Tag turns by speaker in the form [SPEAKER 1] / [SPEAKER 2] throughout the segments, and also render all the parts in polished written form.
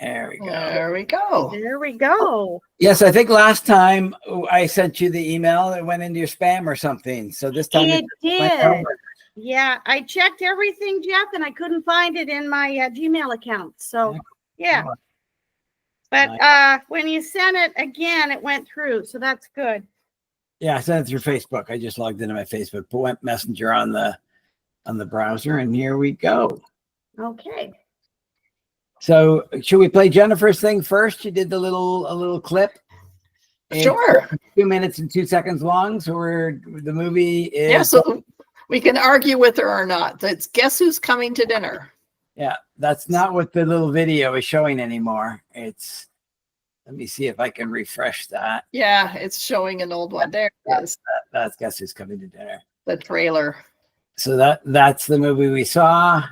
[SPEAKER 1] There we go.
[SPEAKER 2] There we go.
[SPEAKER 3] There we go.
[SPEAKER 1] Yes, I think last time I sent you the email, it went into your spam or something. So this time
[SPEAKER 3] It
[SPEAKER 1] went
[SPEAKER 3] did.
[SPEAKER 1] over.
[SPEAKER 3] Yeah, I checked everything, Jeff, and I couldn't find it in my Gmail account. So, yeah. But when you sent it again, it went through. So that's good.
[SPEAKER 1] Yeah, I sent it through Facebook. I just logged into my Facebook, but went Messenger on the browser, and here we go.
[SPEAKER 3] Okay.
[SPEAKER 1] So should we play Jennifer's thing first? She did a little clip.
[SPEAKER 2] Sure.
[SPEAKER 1] 2 minutes and 2 seconds long. So the movie is.
[SPEAKER 2] Yeah, so we can argue with her or not. That's Guess Who's Coming to Dinner.
[SPEAKER 1] Yeah, that's not what the little video is showing anymore. It's, let me see if I can refresh that.
[SPEAKER 2] Yeah, it's showing an old one. There it is.
[SPEAKER 1] That's Guess Who's Coming to Dinner.
[SPEAKER 2] The trailer.
[SPEAKER 1] So that's the movie we saw.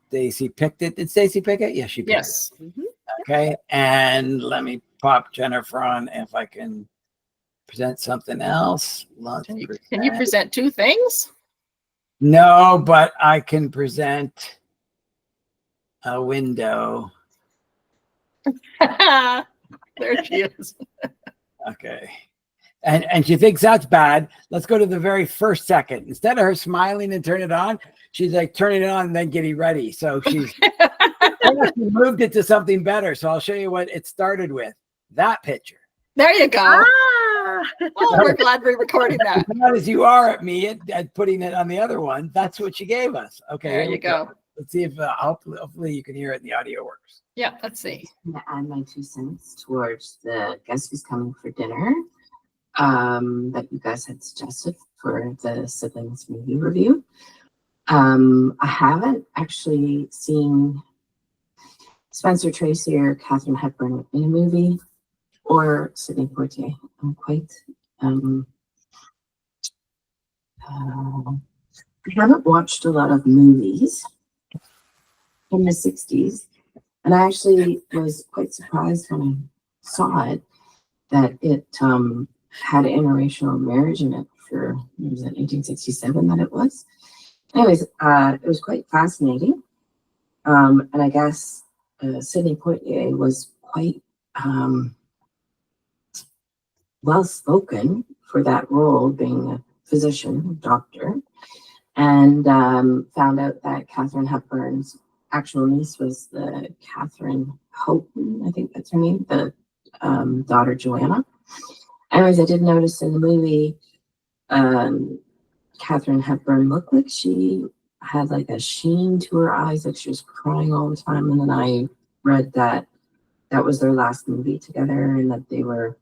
[SPEAKER 1] Stacy picked it. Did Stacy pick it? Yes, she picked
[SPEAKER 2] Yes.
[SPEAKER 1] it. Okay, and let me pop Jennifer on if I can present something else.
[SPEAKER 2] Can you present two things?
[SPEAKER 1] No, but I can present a window.
[SPEAKER 2] There she is.
[SPEAKER 1] Okay. And she thinks that's bad. Let's go to the very first second. Instead of her smiling and turn it on, she's like turning it on and then getting ready. So she's moved it to something better. So I'll show you what it started with. That picture.
[SPEAKER 2] There you go.
[SPEAKER 3] Ah.
[SPEAKER 2] Oh, we're glad we're recording that.
[SPEAKER 1] Not as you are at me at putting it on the other one. That's what she gave us. Okay.
[SPEAKER 2] There you go.
[SPEAKER 1] Let's see if hopefully you can hear it and the audio works.
[SPEAKER 2] Yeah, let's see.
[SPEAKER 4] I'm going to add my 2 cents towards the Guess Who's Coming for Dinner that you guys had suggested for the siblings movie review. I haven't actually seen Spencer Tracy or Katharine Hepburn in a movie or Sidney Poitier. I'm quite I haven't watched a lot of movies in the 60s, and I actually was quite surprised when I saw it that it had interracial marriage in it for, was it 1867 that it was? Anyways, it was quite fascinating. And I guess Sidney Poitier was quite well-spoken for that role, being a physician, doctor, and found out that Katharine Hepburn's actual niece was the Catherine Houghton, I think that's her name, the daughter Joanna. Anyways, I did notice in the movie, Katharine Hepburn looked like she had like a sheen to her eyes, like she was crying all the time. And then I read that that was their last movie together and that they were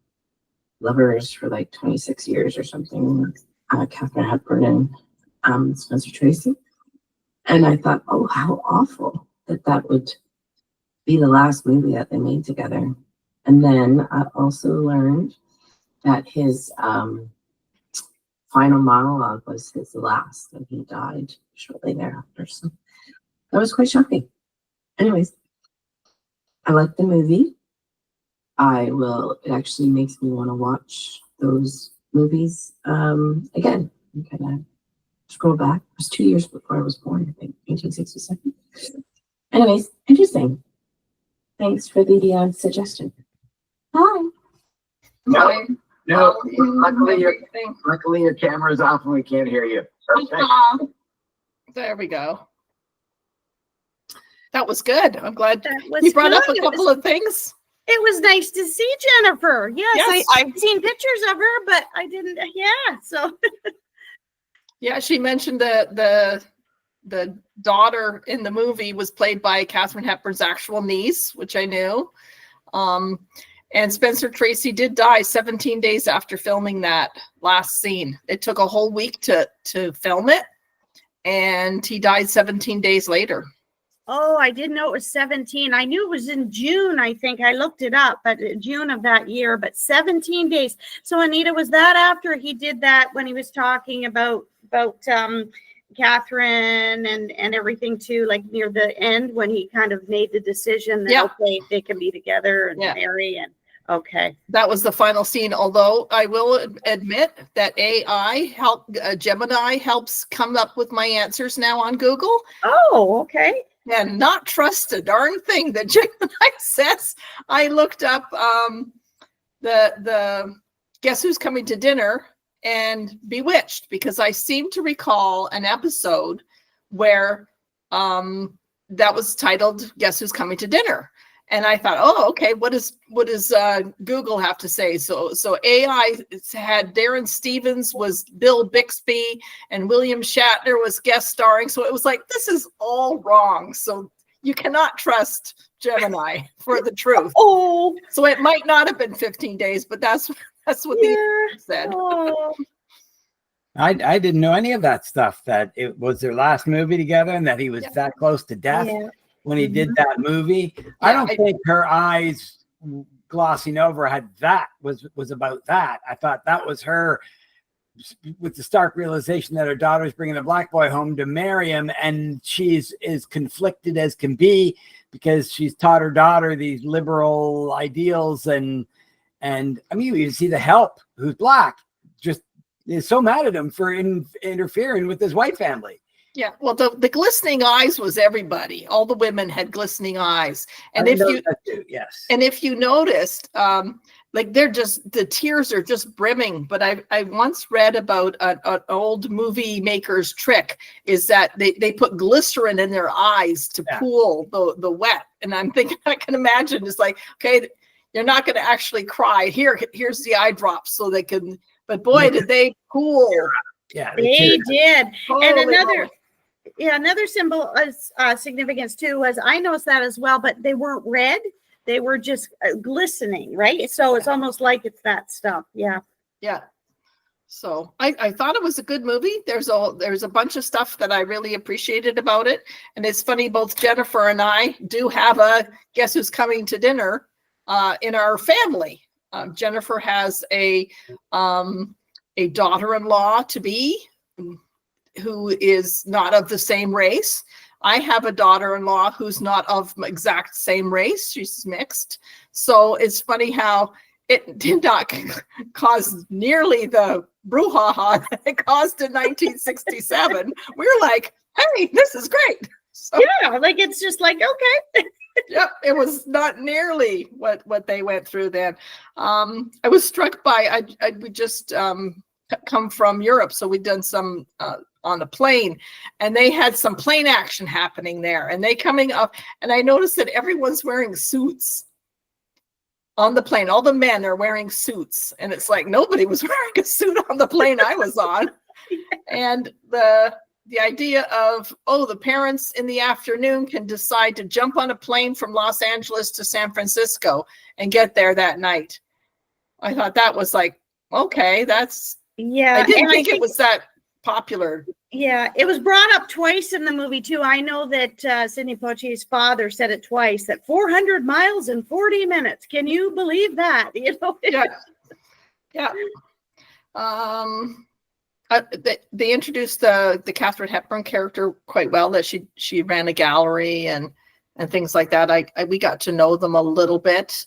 [SPEAKER 4] lovers for like 26 years or something, Katharine Hepburn and Spencer Tracy. And I thought, oh, how awful that would be the last movie that they made together. And then I also learned that his final monologue was his last, and he died shortly thereafter. So that was quite shocking. Anyways, I like the movie. It actually makes me want to watch those movies again. I'm gonna scroll back. It was 2 years before I was born, I think, 1867. Anyways, interesting. Thanks for the suggestion. Bye.
[SPEAKER 1] No, luckily your camera's off and we can't hear you. Perfect.
[SPEAKER 2] There we go. That was good. I'm glad
[SPEAKER 3] was
[SPEAKER 2] you brought up a
[SPEAKER 3] good.
[SPEAKER 2] couple of things.
[SPEAKER 3] It was nice to see Jennifer. Yes,
[SPEAKER 2] Yes.
[SPEAKER 3] I've seen pictures of her, but I didn't. Yeah, so
[SPEAKER 2] Yeah, she mentioned the daughter in the movie was played by Katharine Hepburn's actual niece, which I knew. And Spencer Tracy did die 17 days after filming that last scene. It took a whole week to film it, and he died 17 days later.
[SPEAKER 3] oh, I didn't know it was 17. I knew it was in June. I think I looked it up, but June of that year. But 17 days. So Anita, was that after he did that when he was talking about Catherine and everything too, like near the end when he kind of made the decision that okay, they can be together and marry and okay.
[SPEAKER 2] That was the final scene. Although I will admit that Gemini helps come up with my answers now on Google.
[SPEAKER 3] Oh, okay.
[SPEAKER 2] and not trust a darn thing that Gemini says. I looked up the Guess Who's Coming to Dinner and Bewitched, because I seem to recall an episode where that was titled Guess Who's Coming to Dinner. And I thought, oh, okay, what does Google have to say? So AI had Darren Stevens was Bill Bixby and William Shatner was guest starring. So it was like, this is all wrong. So you cannot trust Gemini for the truth.
[SPEAKER 3] Oh,
[SPEAKER 2] So it might not have been 15 days, but that's what the
[SPEAKER 3] yeah.
[SPEAKER 2] said.
[SPEAKER 3] Oh.
[SPEAKER 1] I didn't know any of that stuff, that it was their last movie together and that he was
[SPEAKER 2] Yeah.
[SPEAKER 1] that close to death
[SPEAKER 3] Yeah.
[SPEAKER 1] when he did that movie. I
[SPEAKER 2] Yeah,
[SPEAKER 1] don't think her eyes glossing over was about that. I thought that was her with the stark realization that her daughter's bringing a black boy home to marry him, and she's as conflicted as can be because she's taught her daughter these liberal ideals, and I mean, you see the Help, who's black, just is so mad at him for interfering with his white family.
[SPEAKER 2] Yeah, well, the glistening eyes was everybody. All the women had glistening eyes, and if you
[SPEAKER 1] yes,
[SPEAKER 2] and if you noticed, like they're just the tears are just brimming. But I once read about an old movie maker's trick is that they put glycerin in their eyes to pool the wet. And I'm thinking, I can imagine it's like, okay, you're not going to actually cry. Here's the eye drops so they can. But boy, did they pool!
[SPEAKER 1] yeah,
[SPEAKER 3] They did.
[SPEAKER 2] Holy
[SPEAKER 3] And
[SPEAKER 2] moly.
[SPEAKER 3] another symbol of significance too was, I noticed that as well, but they weren't red. They were just glistening, right? So it's almost like it's that stuff. Yeah.
[SPEAKER 2] Yeah. So I thought it was a good movie. There's a bunch of stuff that I really appreciated about it. And it's funny, both Jennifer and I do have a Guess Who's Coming to Dinner in our family. Jennifer has a daughter-in-law to be who is not of the same race. I have a daughter-in-law who's not of exact same race. She's mixed. So it's funny how it did not cause nearly the brouhaha that it caused in 1967. We're like, hey, this is great. So,
[SPEAKER 3] Yeah. Like, it's just like, okay.
[SPEAKER 2] yep, it was not nearly what they went through then. I was struck by, we just come from Europe, so we'd done some on a plane, and they had some plane action happening there, and they coming up, and I noticed that everyone's wearing suits on the plane. All the men are wearing suits, and it's like nobody was wearing a suit on the plane I was on. And the idea of, oh, the parents in the afternoon can decide to jump on a plane from Los Angeles to San Francisco and get there that night. I thought that was like, okay, that's,
[SPEAKER 3] Yeah.
[SPEAKER 2] I didn't
[SPEAKER 3] and
[SPEAKER 2] think it was that popular.
[SPEAKER 3] Yeah, it was brought up twice in the movie too. I know that Sidney Poitier's father said it twice, that 400 miles in 40 minutes. Can you believe that? You know?
[SPEAKER 2] Yeah. Yeah. They introduced the Katharine Hepburn character quite well, that she ran a gallery and things like that. We got to know them a little bit.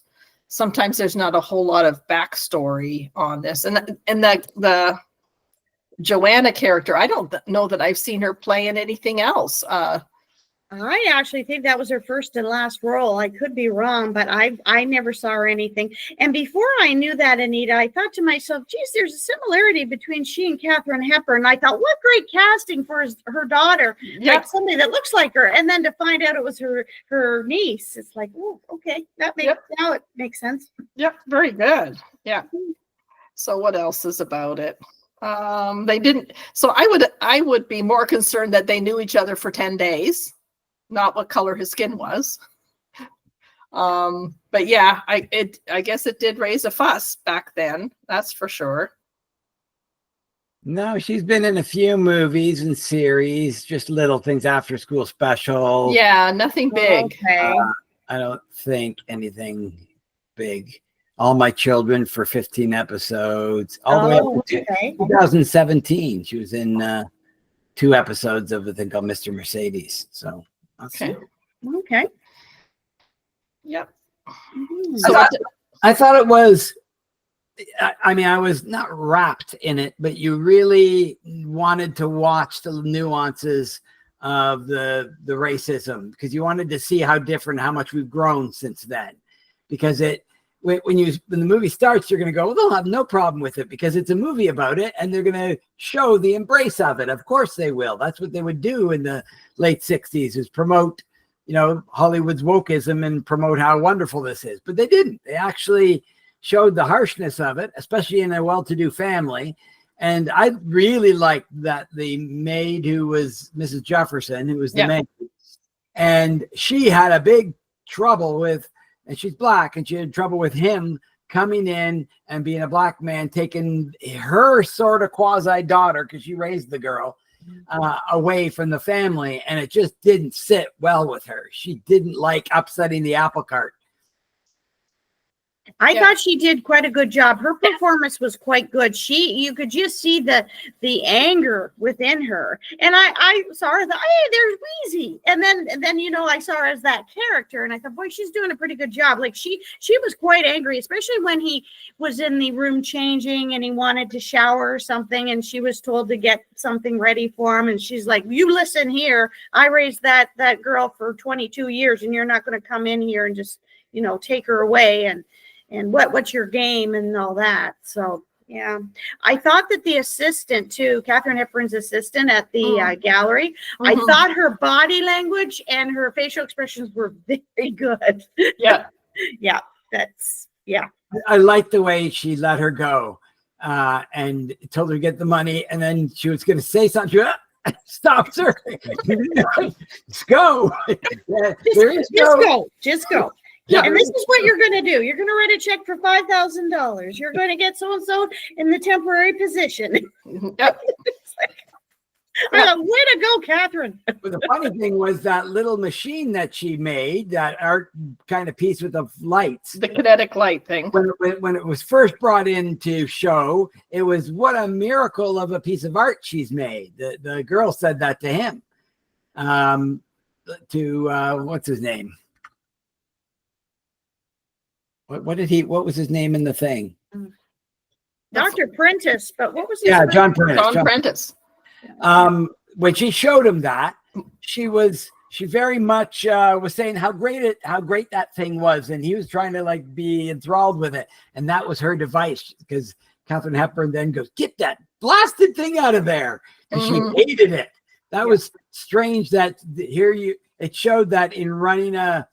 [SPEAKER 2] Sometimes there's not a whole lot of backstory on this, and the Joanna character, I don't know that I've seen her play in anything else.
[SPEAKER 3] I actually think that was her first and last role. I could be wrong, but I never saw her anything. And before I knew that, Anita, I thought to myself, geez, there's a similarity between she and Katharine Hepburn. I thought, what great casting for her daughter, like somebody that looks like her. And then to find out it was her niece, it's like, oh, okay, that makes now it makes sense.
[SPEAKER 2] Yep, very good. Yeah. So what else is about it? They didn't. So I would be more concerned that they knew each other for 10 days. Not what color his skin was. But yeah, I guess it did raise a fuss back then. That's for sure.
[SPEAKER 1] No, she's been in a few movies and series, just little things, After School Special.
[SPEAKER 2] Yeah, nothing big.
[SPEAKER 3] Okay.
[SPEAKER 1] I don't think anything big. All My Children for 15 episodes. All the way up to
[SPEAKER 3] okay.
[SPEAKER 1] 2017. She was in 2 episodes of a thing called Mr. Mercedes. So
[SPEAKER 2] Okay.
[SPEAKER 3] Okay.
[SPEAKER 2] Yep.
[SPEAKER 3] Mhm.
[SPEAKER 2] So
[SPEAKER 1] I thought it was, I mean, I was not wrapped in it, but you really wanted to watch the nuances of the racism, because you wanted to see how different, how much we've grown since then. Because when the movie starts, you're going to go, well, they'll have no problem with it because it's a movie about it, and they're going to show the embrace of it. Of course they will. That's what they would do in the late 60s, is promote, Hollywood's wokeism and promote how wonderful this is. But they didn't. They actually showed the harshness of it, especially in a well-to-do family. And I really liked that the maid, who was Mrs. Jefferson, who was the maid, and she had a big trouble with, and she's black, and she had trouble with him coming in and being a black man, taking her sort of quasi daughter, because she raised the girl, away from the family. And it just didn't sit well with her. She didn't like upsetting the apple cart.
[SPEAKER 3] I thought she did quite a good job. Her performance was quite good. You could just see the anger within her. And I saw her, hey, there's Wheezy. And then I saw her as that character, and I thought, boy, she's doing a pretty good job. Like she was quite angry, especially when he was in the room changing and he wanted to shower or something, and she was told to get something ready for him. And she's like, you listen here. I raised that girl for 22 years, and you're not going to come in here and just, take her away. And what's your game and all that. So, yeah. I thought that the assistant too, Katharine Hepburn's assistant at the gallery, I thought her body language and her facial expressions were very good.
[SPEAKER 2] Yeah.
[SPEAKER 3] Yeah.
[SPEAKER 1] I liked the way she let her go and told her to get the money. And then she was going to say something. She stops her. Let's go.
[SPEAKER 3] Just go. Yeah, and this is what you're going to do. You're going to write a check for $5,000. You're going to get so-and-so in the temporary position.
[SPEAKER 2] Yep.
[SPEAKER 3] I thought, way to go, Katharine.
[SPEAKER 1] But the funny thing was that little machine that she made, that art kind of piece with the lights.
[SPEAKER 2] The kinetic light thing.
[SPEAKER 1] When it was first brought into show, it was, what a miracle of a piece of art she's made. The girl said that to him. What's his name? What was his name in the thing?
[SPEAKER 3] Dr. Prentice, but what was his name?
[SPEAKER 1] John Prentice.
[SPEAKER 2] John Prentice.
[SPEAKER 1] When she showed him that, she very much was saying how great that thing was, and he was trying to be enthralled with it, and that was her device, because Katharine Hepburn then goes, get that blasted thing out of there, and she hated it. That was strange. That it showed that in running a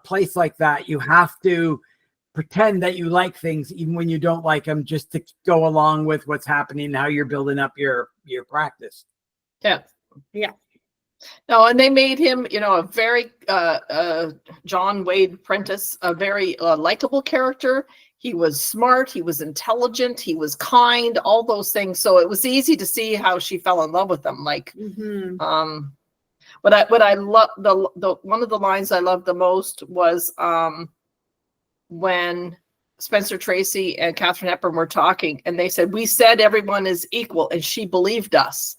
[SPEAKER 1] place like that, you have to pretend that you like things even when you don't like them, just to go along with what's happening and how you're building up your practice.
[SPEAKER 2] Yeah. No, and they made him, a very John Wade Prentice, a very likable character. He was smart, he was intelligent, he was kind, all those things. So it was easy to see how she fell in love with him. What I love, the one of the lines I loved the most was when Spencer Tracy and Katharine Hepburn were talking, and they said, "We said everyone is equal," and she believed us.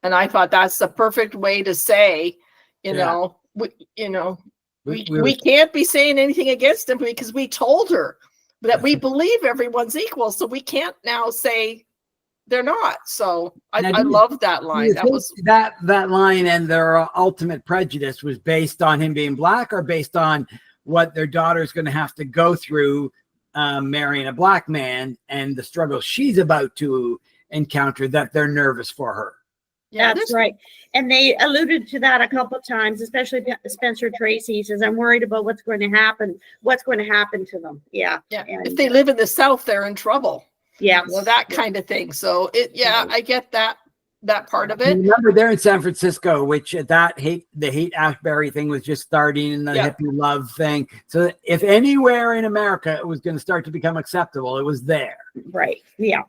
[SPEAKER 2] And I thought that's the perfect way to say, we can't be saying anything against them, because we told her that we believe everyone's equal, so we can't now say they're not. So I love that line. That was
[SPEAKER 1] that line, and their ultimate prejudice was based on him being black, or based on what their daughter's going to have to go through marrying a black man and the struggle she's about to encounter, that they're nervous for her.
[SPEAKER 3] Yeah, that's right. And they alluded to that a couple of times, especially Spencer Tracy. He says, I'm worried about what's going to happen to them. Yeah.
[SPEAKER 2] And if they live in the South, they're in trouble.
[SPEAKER 3] Yeah.
[SPEAKER 2] Well, that kind of thing. So I get that part of it.
[SPEAKER 1] Remember, they're in San Francisco, which the Haight-Ashbury thing was just starting, and the hippie love thing. So if anywhere in America it was going to start to become acceptable, it was there.
[SPEAKER 3] Right. Yeah.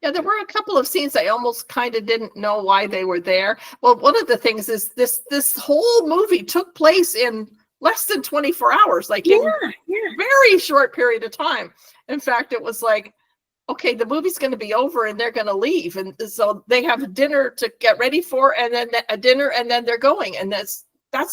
[SPEAKER 2] Yeah, there were a couple of scenes I almost kind of didn't know why they were there. Well, one of the things is this whole movie took place in less than 24 hours, in a very short period of time. In fact, it was like, okay, the movie's going to be over and they're going to leave. And so they have a dinner to get ready for, and then a dinner, and then they're going. And that's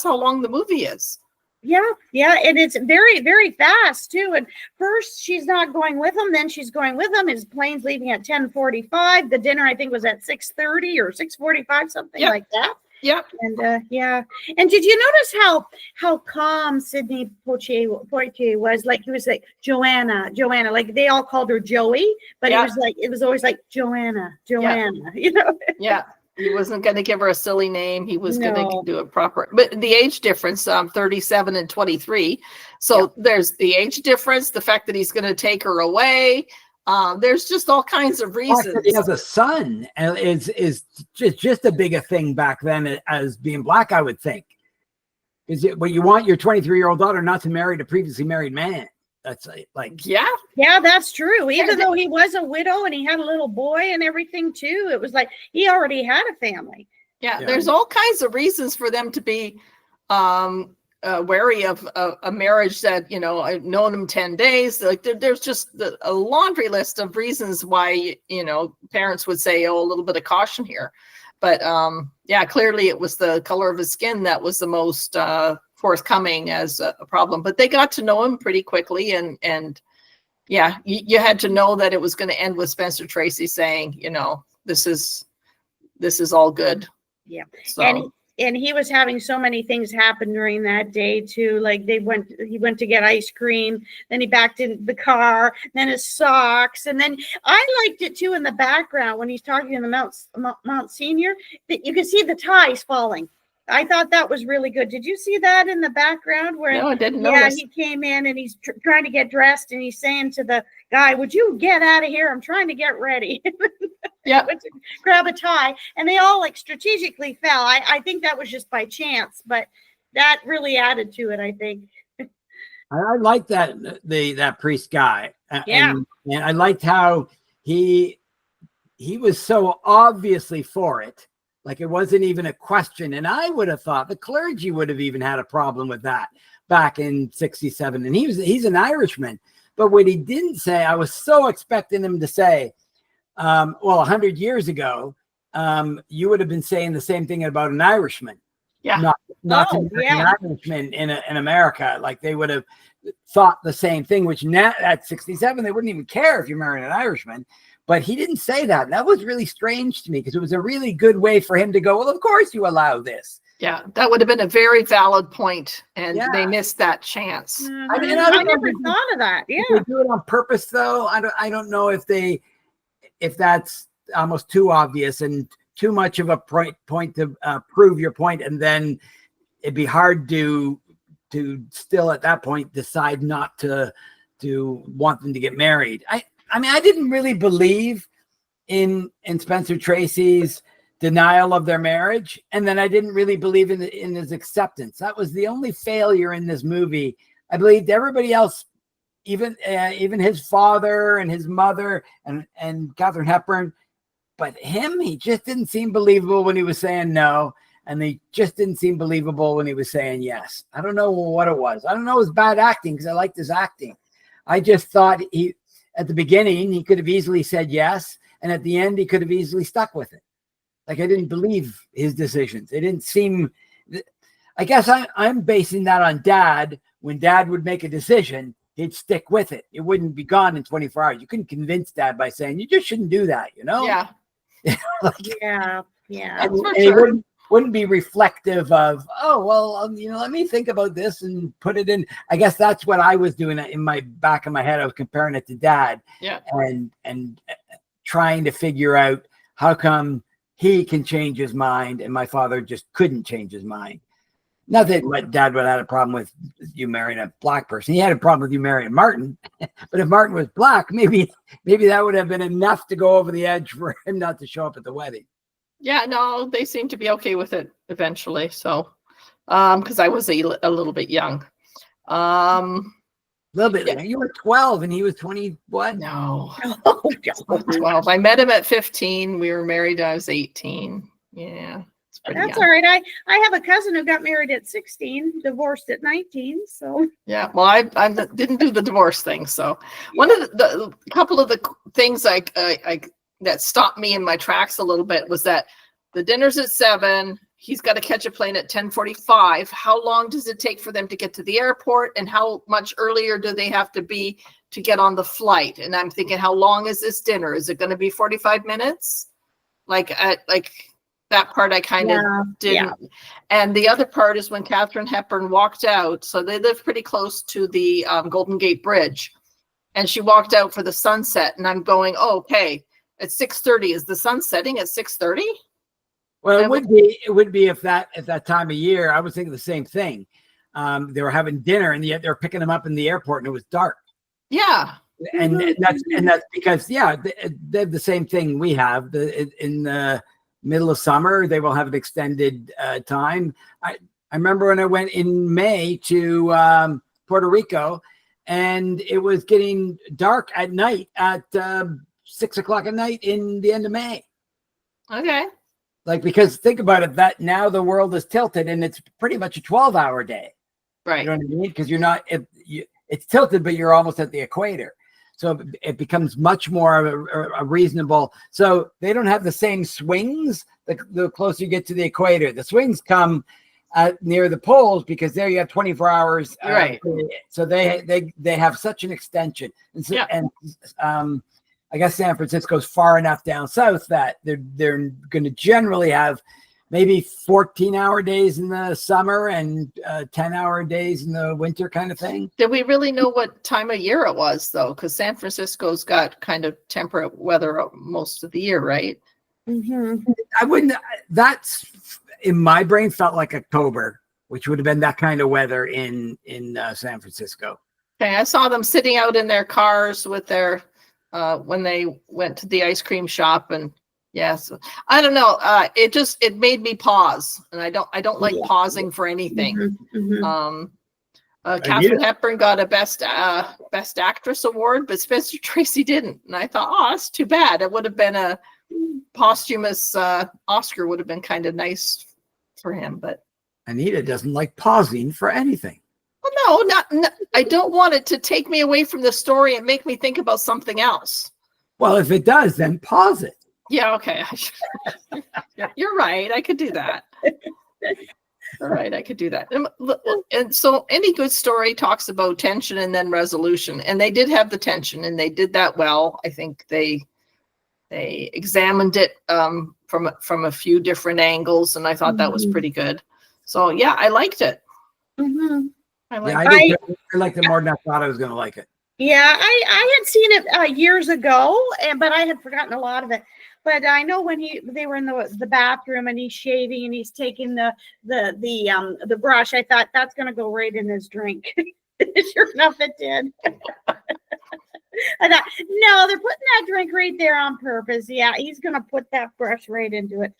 [SPEAKER 2] how long the movie is.
[SPEAKER 3] Yeah, and it's very, very fast too. And first she's not going with him, then she's going with him. His plane's leaving at 10:45. The dinner I think was at 6:30 or 6:45, something
[SPEAKER 2] Yep.
[SPEAKER 3] like that.
[SPEAKER 2] Yep.
[SPEAKER 3] And yeah. And did you notice how calm Sidney Poitier was? Like he was like Joanna, like they all called her Joey, but
[SPEAKER 2] Yeah.
[SPEAKER 3] it was always like Joanna, you know.
[SPEAKER 2] Yeah. He wasn't going to give her a silly name. He was going
[SPEAKER 3] No.
[SPEAKER 2] to do it proper. But the age difference, 37 and 23. So there's the age difference, the fact that he's going to take her away. There's just all kinds of
[SPEAKER 1] The fact
[SPEAKER 2] reasons.
[SPEAKER 1] that he has a son and is just a bigger thing back then as being black, I would think. But you want your 23-year-old daughter not to marry a previously married man. That's like,
[SPEAKER 2] Yeah.
[SPEAKER 3] Yeah, that's true. Even
[SPEAKER 2] Yeah,
[SPEAKER 3] though he was a widow and he had a little boy and everything too, it was like he already had a family.
[SPEAKER 2] Yeah.
[SPEAKER 1] Yeah.
[SPEAKER 2] There's all kinds of reasons for them to be wary of a marriage that, you know, I've known him 10 days. Like there's just a laundry list of reasons why, you know, parents would say, oh, a little bit of caution here. But yeah, clearly it was the color of his skin that was the most forthcoming as a problem. But they got to know him pretty quickly. And yeah, you had to know that it was going to end with Spencer Tracy saying, you know, this is all good.
[SPEAKER 3] Yeah.
[SPEAKER 2] So,
[SPEAKER 3] And he was having so many things happen during that day too. Like he went to get ice cream, then he backed in the car, then his socks. And then I liked it too in the background when he's talking to the Mount Senior, that you can see the ties falling. I thought that was really good. Did you see that in the background where
[SPEAKER 2] no, I didn't
[SPEAKER 3] yeah,
[SPEAKER 2] notice.
[SPEAKER 3] he came in and he's trying to get dressed and he's saying to the guy, would you get out of here? I'm trying to get ready.
[SPEAKER 2] Yeah.
[SPEAKER 3] Went to grab a tie and they all like strategically fell. I think that was just by chance, but that really added to it, I think.
[SPEAKER 1] I like that priest guy.
[SPEAKER 3] Yeah.
[SPEAKER 1] And I liked how he was so obviously for it. Like it wasn't even a question. And I would have thought the clergy would have even had a problem with that back in 67. And he's an Irishman. But what he didn't say, I was so expecting him to say, well, 100 years ago, you would have been saying the same thing about an Irishman.
[SPEAKER 2] Yeah.
[SPEAKER 1] Not
[SPEAKER 3] Oh,
[SPEAKER 1] to marry
[SPEAKER 3] yeah.
[SPEAKER 1] an Irishman in America. Like they would have thought the same thing, which now at 67, they wouldn't even care if you're marrying an Irishman. But he didn't say that. And that was really strange to me because it was a really good way for him to go, well, of course you allow this.
[SPEAKER 2] Yeah, that would have been a very valid point, and
[SPEAKER 1] Yeah.
[SPEAKER 2] they missed that chance.
[SPEAKER 3] Mhm.
[SPEAKER 1] I mean, I
[SPEAKER 3] I
[SPEAKER 1] don't know
[SPEAKER 3] never
[SPEAKER 1] if-
[SPEAKER 3] thought of that. Yeah.
[SPEAKER 1] If they do it on purpose, though, I don't know if that's almost too obvious and too much of a point to prove your point, and then it'd be hard to still at that point decide not to want them to get married. I mean, I didn't really believe in Spencer Tracy's denial of their marriage, and then I didn't really believe in his acceptance. That was the only failure in this movie. I believed everybody else, even his father and his mother and Katharine Hepburn, but him, he just didn't seem believable when he was saying no, and he just didn't seem believable when he was saying yes. I don't know what it was. I don't know it was bad acting because I liked his acting. I just thought at the beginning he could have easily said yes, and at the end he could have easily stuck with it. Like I didn't believe his decisions. It didn't seem. I guess I'm basing that on Dad. When Dad would make a decision, he'd stick with it. It wouldn't be gone in 24 hours. You couldn't convince Dad by saying you just shouldn't do that. You know?
[SPEAKER 2] Yeah,
[SPEAKER 1] Like,
[SPEAKER 3] Yeah. Yeah.
[SPEAKER 1] and,
[SPEAKER 2] for
[SPEAKER 1] and he
[SPEAKER 2] sure.
[SPEAKER 1] wouldn't be reflective of, oh well, let me think about this and put it in. I guess that's what I was doing in my back of my head. I was comparing it to Dad.
[SPEAKER 2] Yeah.
[SPEAKER 1] And trying to figure out how come he can change his mind and my father just couldn't change his mind. Not that my dad would have had a problem with you marrying a black person. He had a problem with you marrying Martin. But if Martin was black, maybe that would have been enough to go over the edge for him not to show up at the wedding.
[SPEAKER 2] yeah. No, they seem to be okay with it eventually. So, because I was a little bit young.
[SPEAKER 1] A little bit.
[SPEAKER 2] Yeah.
[SPEAKER 1] You were 12 and he was 20. What?
[SPEAKER 2] No,
[SPEAKER 3] Oh,
[SPEAKER 2] 12. I met him at 15. We were married. I was 18. Yeah, it's pretty
[SPEAKER 3] that's
[SPEAKER 2] young.
[SPEAKER 3] all right. I have a cousin who got married at 16, divorced at 19. So
[SPEAKER 2] Yeah, well, I didn't do the divorce thing. So one of the couple of the things I that stopped me in my tracks a little bit was that the dinner's at 7. he's got to catch a plane at 10:45. How long does it take for them to get to the airport, and how much earlier do they have to be to get on the flight? And I'm thinking, how long is this dinner? Is it going to be 45 minutes? Like that part I kind of didn't. And the other part is when Katharine Hepburn walked out. So they live pretty close to the Golden Gate Bridge, and she walked out for the sunset. And I'm going, oh, okay, at 6:30. Is the sun setting at 6:30?
[SPEAKER 1] Well, it would be if that at that time of year. I was thinking the same thing. They were having dinner, and yet they're picking them up in the airport, and it was dark.
[SPEAKER 2] Yeah.
[SPEAKER 1] And that's because they have the same thing we have. In the middle of summer, they will have an extended time. I remember when I went in May to Puerto Rico, and it was getting dark at night at 6 o'clock at night in the end of May.
[SPEAKER 2] Okay.
[SPEAKER 1] Like, because think about it, that now the world is tilted, and it's pretty much a 12-hour day.
[SPEAKER 2] Right.
[SPEAKER 1] You know what I mean? Because you're not, it's tilted, but you're almost at the equator. So it becomes much more a reasonable. So they don't have the same swings the closer you get to the equator. The swings come near the poles because there you have 24 hours.
[SPEAKER 2] Right.
[SPEAKER 1] So they have such an extension. And so, I guess San Francisco's far enough down south that they're going to generally have maybe 14-hour days in the summer and 10-hour days in the winter, kind of thing.
[SPEAKER 2] Did we really know what time of year it was, though? Because San Francisco's got kind of temperate weather most of the year, right?
[SPEAKER 3] Mm-hmm.
[SPEAKER 1] I wouldn't. That's in my brain felt like October, which would have been that kind of weather in San Francisco.
[SPEAKER 2] Okay, I saw them sitting out in their cars with their when they went to the ice cream shop, and yes, I don't know. It made me pause, and I don't like pausing for anything.
[SPEAKER 3] Mm-hmm. Mm-hmm.
[SPEAKER 2] Katharine Hepburn got a best actress award, but Spencer Tracy didn't, and I thought, oh, that's too bad. It would have been a posthumous Oscar, would have been kind of nice for him, but
[SPEAKER 1] Anita doesn't like pausing for anything.
[SPEAKER 2] Well, no, I don't want it to take me away from the story and make me think about something else.
[SPEAKER 1] Well, if it does, then pause it.
[SPEAKER 2] Yeah, okay. You're right. I could do that. All right, I could do that. And so any good story talks about tension and then resolution. And they did have the tension, and they did that well. I think they examined it from a few different angles, and I thought that was pretty good. So yeah, I liked it.
[SPEAKER 3] Mm-hmm.
[SPEAKER 2] I
[SPEAKER 1] liked it more than I thought I was going to like it.
[SPEAKER 3] Yeah, I had seen it years ago, but I had forgotten a lot of it. But I know when they were in the bathroom and he's shaving and he's taking the brush, I thought that's going to go right in his drink. Sure enough, it did. I thought, no, they're putting that drink right there on purpose. Yeah, he's going to put that brush right into it.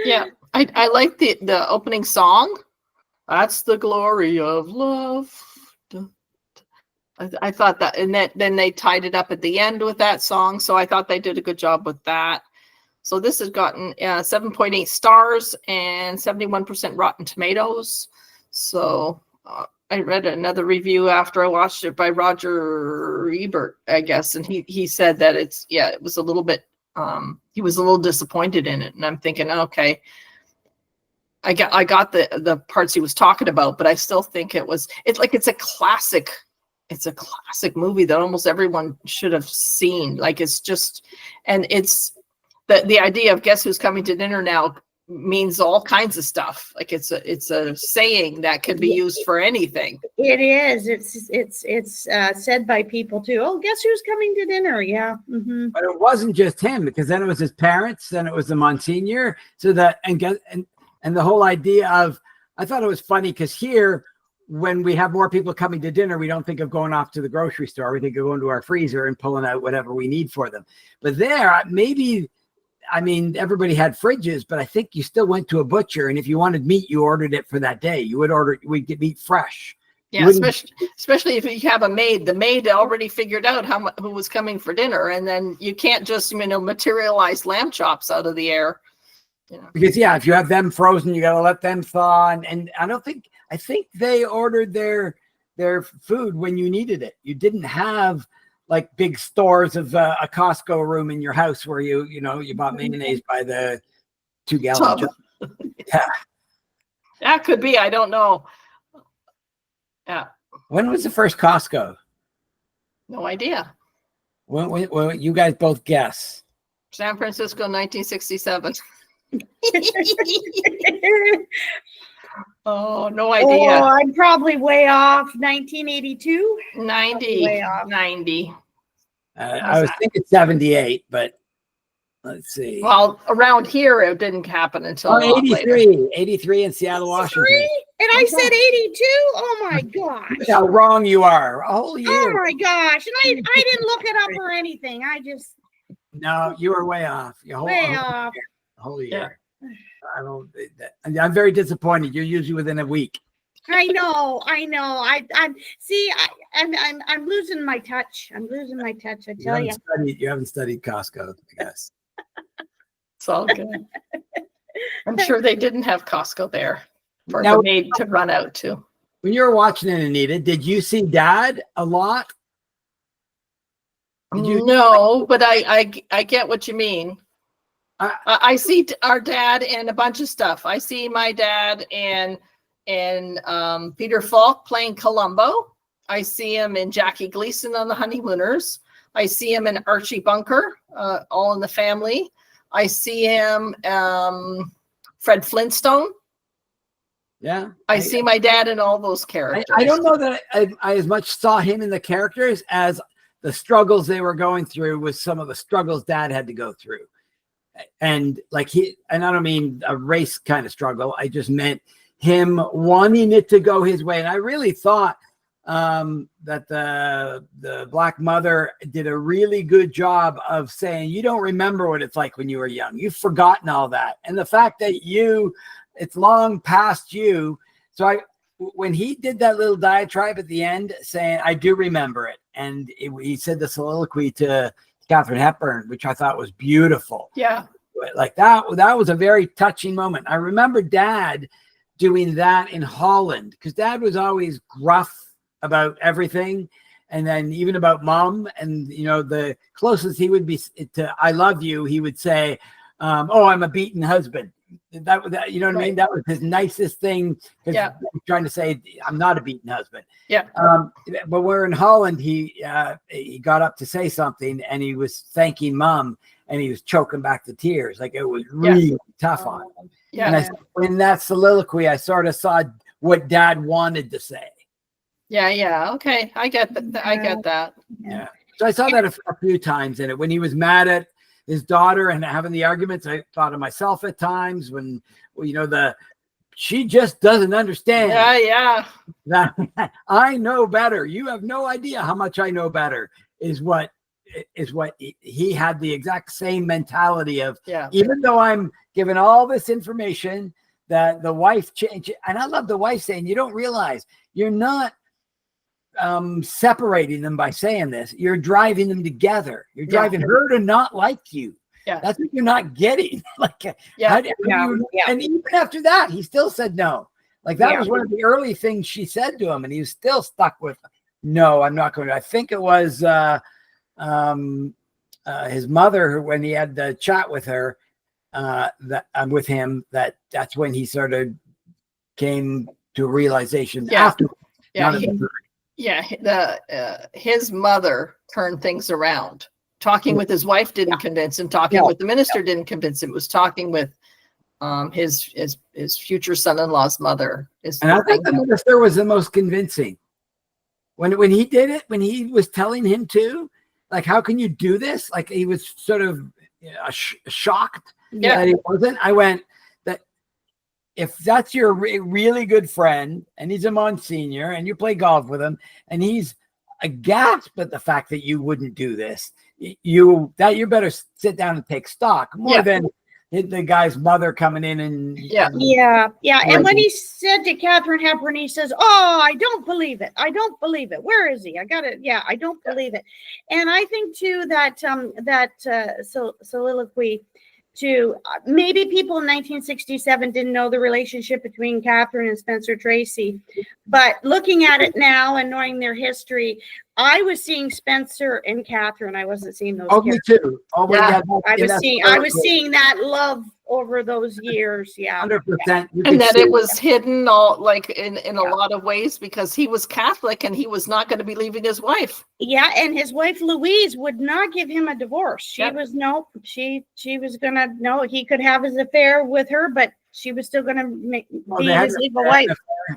[SPEAKER 2] Yeah, I like the opening song. That's the glory of love. I thought that, and then they tied it up at the end with that song. So I thought they did a good job with that. So this has gotten 7.8 stars and 71% Rotten Tomatoes. So I read another review after I watched it by Roger Ebert, I guess, and he said that it was a little bit. He was a little disappointed in it, and I'm thinking, okay. I got the parts he was talking about, but I still think it's a classic. It's a classic movie that almost everyone should have seen. Like, it's just, and it's the idea of guess who's coming to dinner now means all kinds of stuff. Like, it's a saying that can be used for anything.
[SPEAKER 3] It is. It's said by people too. Oh, guess who's coming to dinner? Yeah. Mm-hmm.
[SPEAKER 1] But it wasn't just him, because then it was his parents, then it was the Monsignor. So that and the whole idea of, I thought it was funny because here, when we have more people coming to dinner, we don't think of going off to the grocery store. We think of going to our freezer and pulling out whatever we need for them. But there, maybe, I mean, everybody had fridges, but I think you still went to a butcher. And if you wanted meat, you ordered it for that day. We'd get meat fresh.
[SPEAKER 2] Yeah, especially if you have a maid. The maid already figured out who was coming for dinner. And then you can't just, materialize lamb chops out of the air.
[SPEAKER 1] Because if you have them frozen, you got to let them thaw. And I think they ordered their food when you needed it. You didn't have like big stores of a Costco room in your house where you bought mayonnaise by the 2-gallon jug.
[SPEAKER 2] That could be. I don't know. Yeah,
[SPEAKER 1] When was the first Costco?
[SPEAKER 2] no idea.
[SPEAKER 1] When you guys both guess.
[SPEAKER 2] San Francisco, 1967. Oh, no
[SPEAKER 3] Oh,
[SPEAKER 2] idea.
[SPEAKER 3] I'm probably way off. 1982.
[SPEAKER 2] 90.
[SPEAKER 3] way off.
[SPEAKER 2] 90.
[SPEAKER 1] I was thinking 78, but let's see.
[SPEAKER 2] Well, around here, it didn't happen until a lot later.
[SPEAKER 1] 83 in Seattle, Washington.
[SPEAKER 3] And I said 82. Oh my gosh.
[SPEAKER 1] Look how wrong you are. A whole
[SPEAKER 3] Oh
[SPEAKER 1] year.
[SPEAKER 3] my gosh. And I didn't look it up or anything. I just
[SPEAKER 1] No, you were way off. Your
[SPEAKER 3] way off.
[SPEAKER 1] whole year. I don't. I'm very disappointed. You're usually within a week.
[SPEAKER 3] I know. I'm see. I'm losing my touch. I'm losing my touch. I tell you.
[SPEAKER 1] You haven't studied Costco, I guess.
[SPEAKER 2] It's all good. I'm sure they didn't have Costco there for
[SPEAKER 1] Now-
[SPEAKER 2] the maid to run out to.
[SPEAKER 1] When you were watching it, Anita, did you see Dad a lot? Did you?
[SPEAKER 2] No, but I get what you mean.
[SPEAKER 1] I-
[SPEAKER 2] I see our dad in a bunch of stuff. I see my dad in Peter Falk playing Columbo. I see him in Jackie Gleason on The Honeymooners. I see him in Archie Bunker, All in the Family. I see him Fred Flintstone.
[SPEAKER 1] Yeah.
[SPEAKER 2] I see my dad in all those characters.
[SPEAKER 1] I don't know that I as much saw him in the characters as the struggles they were going through with some of the struggles Dad had to go through. And I don't mean a race kind of struggle. I just meant him wanting it to go his way. And I really thought that the Black mother did a really good job of saying, you don't remember what it's like when you were young. You've forgotten all that. And the fact that it's long past you. So when he did that little diatribe at the end saying, I do remember it. And he said the soliloquy to Katharine Hepburn, which I thought was beautiful.
[SPEAKER 2] Yeah.
[SPEAKER 1] Like that was a very touching moment. I remember Dad doing that in Holland because Dad was always gruff about everything. And then even about Mom, and the closest he would be to I love you, he would say, oh, I'm a beaten husband. That you know what I mean? That was his nicest thing.
[SPEAKER 2] Yeah.
[SPEAKER 1] Trying to say I'm not a beaten husband.
[SPEAKER 2] Yeah.
[SPEAKER 1] But we're in Holland, he got up to say something and he was thanking Mom and he was choking back the tears. Like it was really tough on him.
[SPEAKER 2] Yeah.
[SPEAKER 1] And in that soliloquy, I sort of saw what Dad wanted to say.
[SPEAKER 2] Yeah. Okay. I get that. I get that.
[SPEAKER 1] Yeah. So I saw that a few times in it when he was mad at his daughter and having the arguments. I thought of myself at times when, she just doesn't understand.
[SPEAKER 2] Yeah.
[SPEAKER 1] That I know better. You have no idea how much I know better is what he had the exact same mentality of, even though I'm given all this information that the wife changed. And I love the wife saying, you don't realize you're not separating them by saying this. You're driving them together. You're driving her to not like you.
[SPEAKER 2] Yeah.
[SPEAKER 1] That's what you're not getting. And even after that, he still said no. Like that was one of the early things she said to him, and he was still stuck with, no, I'm not going to. I think it was his mother, when he had the chat with her, with him, that's when he sort of came to a realization after.
[SPEAKER 2] His mother turned things around. Talking with his wife didn't convince him. Talking with the minister didn't convince him. It was talking with his future son-in-law's mother.
[SPEAKER 1] And I think the minister was the most convincing. When he did it, when he was telling him to, like, how can you do this? Like he was sort of shocked that he wasn't. I went, that if that's your really good friend and he's a Monsignor and you play golf with him and he's aghast at the fact that you wouldn't do this, you better sit down and take stock more than the guy's mother coming in and
[SPEAKER 3] And when he said to Katharine Hepburn, he says, oh, I don't believe it. Where is he? I don't believe it. And I think too that soliloquy too, maybe people in 1967 didn't know the relationship between Katharine and Spencer Tracy, but looking at it now and knowing their history, I was seeing Spencer and Katharine. I wasn't seeing those.
[SPEAKER 1] Me too.
[SPEAKER 3] I was seeing that love over those years. Yeah.
[SPEAKER 1] 100%.
[SPEAKER 2] And that it was hidden all like in a lot of ways because he was Catholic and he was not going to be leaving his wife.
[SPEAKER 3] Yeah, and his wife Louise would not give him a divorce. She
[SPEAKER 2] Yep.
[SPEAKER 3] was she was gonna he could have his affair with her, but she was still gonna be his legal wife.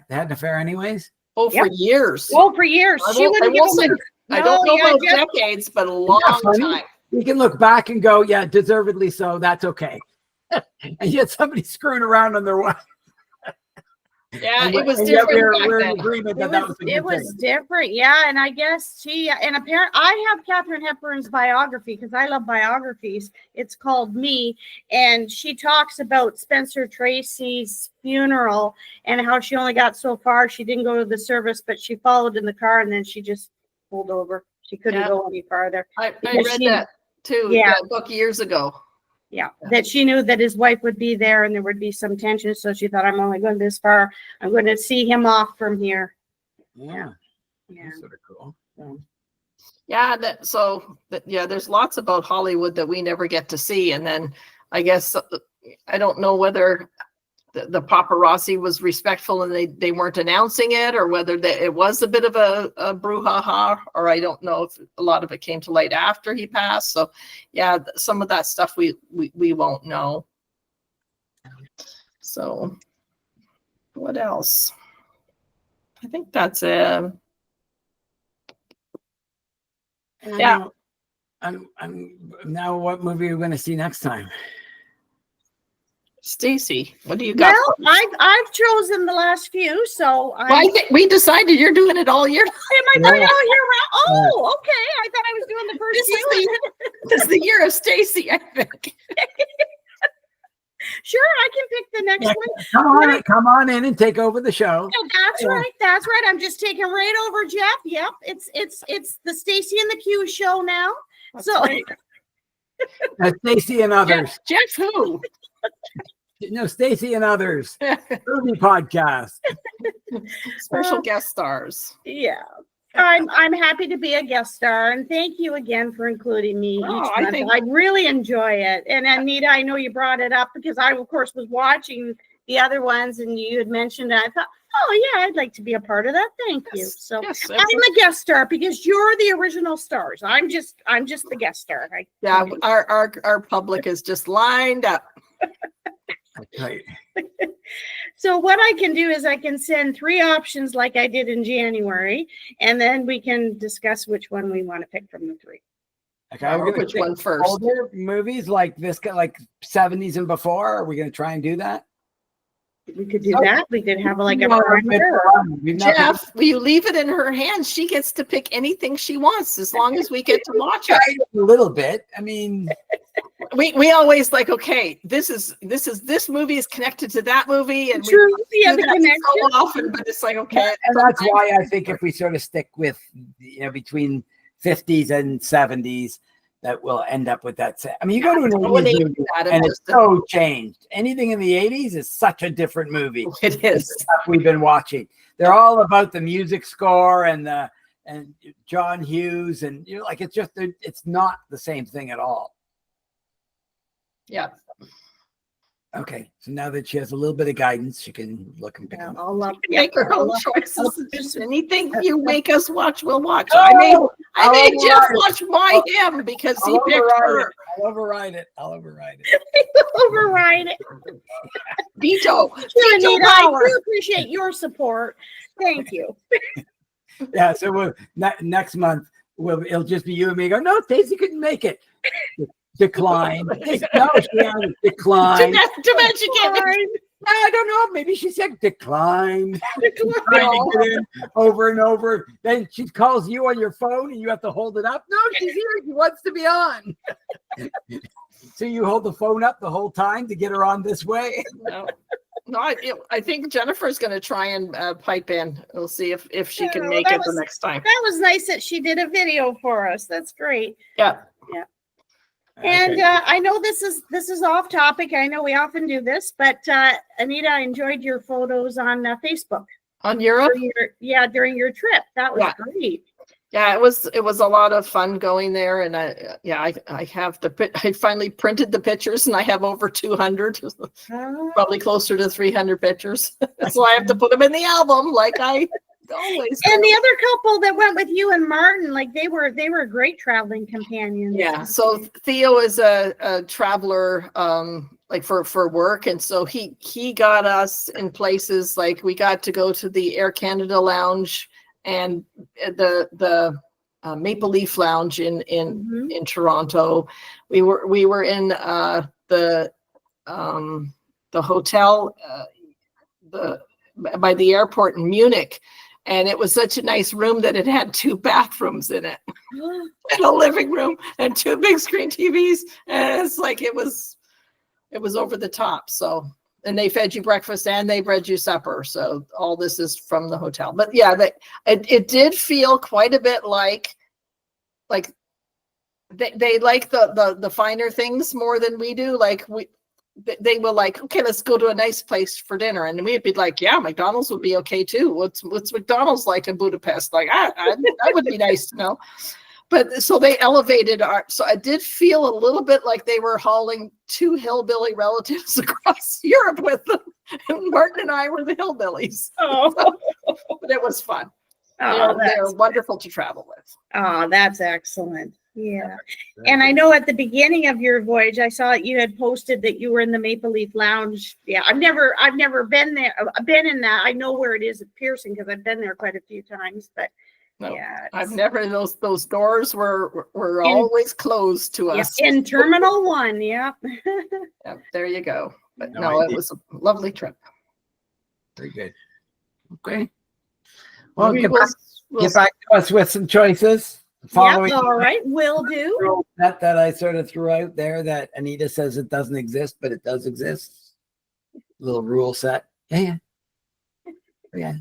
[SPEAKER 1] They had an affair anyways.
[SPEAKER 2] Oh, for years.
[SPEAKER 3] Oh, for years. She wouldn't give him
[SPEAKER 2] I don't know about
[SPEAKER 3] Jeff,
[SPEAKER 2] decades, but a long
[SPEAKER 1] funny?
[SPEAKER 2] time.
[SPEAKER 1] We can look back and go, yeah, deservedly so. That's okay. And yet somebody screwing around on their wife.
[SPEAKER 2] Yeah,
[SPEAKER 1] And
[SPEAKER 2] it was
[SPEAKER 1] and yet
[SPEAKER 2] different back
[SPEAKER 1] we're in
[SPEAKER 2] then.
[SPEAKER 1] agreement
[SPEAKER 3] It
[SPEAKER 1] that
[SPEAKER 3] was,
[SPEAKER 1] was a good
[SPEAKER 3] it was
[SPEAKER 1] thing.
[SPEAKER 3] different, yeah. And I guess I have Katharine Hepburn's biography because I love biographies. It's called Me, and she talks about Spencer Tracy's funeral and how she only got so far. She didn't go to the service, but she followed in the car, and then she just pulled over. She couldn't
[SPEAKER 2] Yeah.
[SPEAKER 3] go any farther.
[SPEAKER 2] I
[SPEAKER 3] because
[SPEAKER 2] read
[SPEAKER 3] she-
[SPEAKER 2] that too.
[SPEAKER 3] Yeah.
[SPEAKER 2] That book years ago.
[SPEAKER 3] Yeah, that she knew that his wife would be there and there would be some tension. So she thought, I'm only going this far. I'm going to see him off from here.
[SPEAKER 1] Yeah,
[SPEAKER 3] Yeah.
[SPEAKER 1] that's sort of cool.
[SPEAKER 2] Yeah, there's lots about Hollywood that we never get to see. And then I guess I don't know whether the paparazzi was respectful and they weren't announcing it, or whether it was a bit of a brouhaha, or I don't know if a lot of it came to light after he passed. So yeah, some of that stuff we won't know. So what else? I think that's it.
[SPEAKER 1] And
[SPEAKER 2] Yeah.
[SPEAKER 1] now, I'm now. What movie are we going to see next time?
[SPEAKER 2] Stacy, what do you got?
[SPEAKER 3] Well, I've chosen the last few, so
[SPEAKER 2] Well, I think we decided you're doing it all year.
[SPEAKER 3] Am I
[SPEAKER 1] No.
[SPEAKER 3] going out here? Oh, okay. I thought I was doing the first
[SPEAKER 2] This is
[SPEAKER 3] few.
[SPEAKER 2] This is the year of Stacy, I think.
[SPEAKER 3] Sure, I can pick the next
[SPEAKER 1] Yeah.
[SPEAKER 3] one.
[SPEAKER 1] Come on in and take over the show.
[SPEAKER 3] Oh, that's right. That's right. I'm just taking right over, Jeff. Yep. It's the Stacy and the Q show now. So
[SPEAKER 1] Stacy and others.
[SPEAKER 2] Jeff who?
[SPEAKER 1] No, Stacy and others. Movie podcast.
[SPEAKER 2] Special guest stars.
[SPEAKER 3] yeah. I'm happy to be a guest star, and thank you again for including me each
[SPEAKER 2] Oh,
[SPEAKER 3] month. I really enjoy it. And Anita, I know you brought it up because I, of course, was watching the other ones, and you had mentioned it. I thought, oh yeah, I'd like to be a part of that. Thank you. So
[SPEAKER 2] Yes,
[SPEAKER 3] I'm a guest star because you're the original stars. I'm just the guest star.
[SPEAKER 2] yeah, our public is just lined up.
[SPEAKER 1] Right.
[SPEAKER 3] So what I can do is I can send 3 options like I did in January, and then we can discuss which one we want to pick from the 3.
[SPEAKER 1] Okay,
[SPEAKER 2] Or
[SPEAKER 1] we're going
[SPEAKER 2] which
[SPEAKER 1] to
[SPEAKER 2] one first?
[SPEAKER 1] older movies like this, like 70s and before. Are we going to try and do that?
[SPEAKER 3] We could do that. We could have like a
[SPEAKER 1] No,
[SPEAKER 3] primer.
[SPEAKER 1] we've not-
[SPEAKER 2] Jeff, will you leave it in her hands? She gets to pick anything she wants as long as we get to watch it.
[SPEAKER 1] a little bit. I mean,
[SPEAKER 2] We always like, okay, this movie is connected to that movie, and we
[SPEAKER 3] True. Yeah,
[SPEAKER 2] do
[SPEAKER 3] the
[SPEAKER 2] that
[SPEAKER 3] connection.
[SPEAKER 2] so often, but it's like, okay.
[SPEAKER 1] and that's why I think if we sort of stick with, between 50s and 70s, that we'll end up with that. I mean, you go to an
[SPEAKER 2] I wouldn't
[SPEAKER 1] 80s
[SPEAKER 2] even
[SPEAKER 1] movie
[SPEAKER 2] do that
[SPEAKER 1] and
[SPEAKER 2] if
[SPEAKER 1] it's so changed. Anything in the 80s is such a different movie.
[SPEAKER 2] it
[SPEAKER 1] The
[SPEAKER 2] is.
[SPEAKER 1] stuff we've been watching. They're all about the music score and John Hughes, and like it's not the same thing at all.
[SPEAKER 2] Yeah.
[SPEAKER 1] Okay, so now that she has a little bit of guidance, she can look and pick
[SPEAKER 3] Yeah,
[SPEAKER 1] them up.
[SPEAKER 3] I'll love
[SPEAKER 2] Make her own
[SPEAKER 3] I'll-
[SPEAKER 2] choices. Just anything you make us watch, we'll watch.
[SPEAKER 1] Oh,
[SPEAKER 2] I made
[SPEAKER 1] I'll
[SPEAKER 2] Jeff
[SPEAKER 1] override it.
[SPEAKER 2] watch him because he
[SPEAKER 1] I'll
[SPEAKER 2] picked
[SPEAKER 1] override
[SPEAKER 2] her.
[SPEAKER 1] it. I'll override it.
[SPEAKER 3] override it.
[SPEAKER 2] Veto.
[SPEAKER 3] Thank you,
[SPEAKER 2] Veto
[SPEAKER 3] Anita. I
[SPEAKER 2] power.
[SPEAKER 3] do appreciate your support. Thank you.
[SPEAKER 1] Yeah, so next month it'll just be you and me. Go, no, Stacey couldn't make it. Decline. No, she hasn't. Decline.
[SPEAKER 2] Dementia can't.
[SPEAKER 1] I don't know. Maybe she said decline. Trying to get in over and over. Then she calls you on your phone and you have to hold it up. No, she's here. She wants to be on. So you hold the phone up the whole time to get her on this way.
[SPEAKER 2] No, I think Jennifer's going to try and pipe in. We'll see if she can
[SPEAKER 3] Oh,
[SPEAKER 2] make
[SPEAKER 3] that
[SPEAKER 2] it the
[SPEAKER 3] was-
[SPEAKER 2] next time.
[SPEAKER 3] That was nice that she did a video for us. That's great.
[SPEAKER 2] Yeah.
[SPEAKER 3] And
[SPEAKER 1] Okay.
[SPEAKER 3] I know this is off topic. I know we often do this, but Anita, I enjoyed your photos on Facebook
[SPEAKER 2] On Europe?
[SPEAKER 3] during your trip. That was
[SPEAKER 2] Yeah.
[SPEAKER 3] great.
[SPEAKER 2] Yeah, it was a lot of fun going there, and I have I finally printed the pictures, and I have over 200, probably closer to 300 pictures. So I have to put them in the album, like I always do.
[SPEAKER 3] And the other couple that went with you and Martin, like they were great traveling companions.
[SPEAKER 2] Yeah, so Theo is a traveler, like for work, and so he got us in places like we got to go to the Air Canada Lounge and the Maple Leaf Lounge in Toronto. We were in the hotel by the airport in Munich, and it was such a nice room that it had 2 bathrooms in it, and a living room, and 2 big screen TVs, and it's like it was over the top. So. And they fed you breakfast and they bred you supper. So all this is from the hotel. But yeah, it did feel quite a bit like they like the finer things more than we do. Like they were like, okay, let's go to a nice place for dinner. And we'd be like, yeah, McDonald's would be okay too. What's McDonald's like in Budapest? Like, that would be nice to know. But so they elevated so I did feel a little bit like they were hauling 2 hillbilly relatives across Europe with them. And Martin and I were the hillbillies.
[SPEAKER 3] Oh,
[SPEAKER 2] But it was fun.
[SPEAKER 3] oh,
[SPEAKER 2] They're wonderful to travel with.
[SPEAKER 3] oh, that's excellent. Yeah. And I know at the beginning of your voyage, I saw that you had posted that you were in the Maple Leaf Lounge. Yeah, I've never been there. I've been in that. I know where it is at Pearson because I've been there quite a few times. But
[SPEAKER 2] No,
[SPEAKER 3] yeah,
[SPEAKER 2] I've never. Those doors were always closed to us.
[SPEAKER 3] in Terminal 1. Yeah.
[SPEAKER 2] Yep, there you go. But
[SPEAKER 1] No
[SPEAKER 2] no,
[SPEAKER 1] idea.
[SPEAKER 2] it was a lovely trip.
[SPEAKER 1] Very good. Okay. Well,
[SPEAKER 2] Maybe
[SPEAKER 1] get
[SPEAKER 2] we'll
[SPEAKER 1] back to us with some choices.
[SPEAKER 3] Yeah.
[SPEAKER 1] Following
[SPEAKER 3] All right. Will do.
[SPEAKER 1] that I sort of threw out there that Anita says it doesn't exist, but it does exist. Little rule set. Yeah. I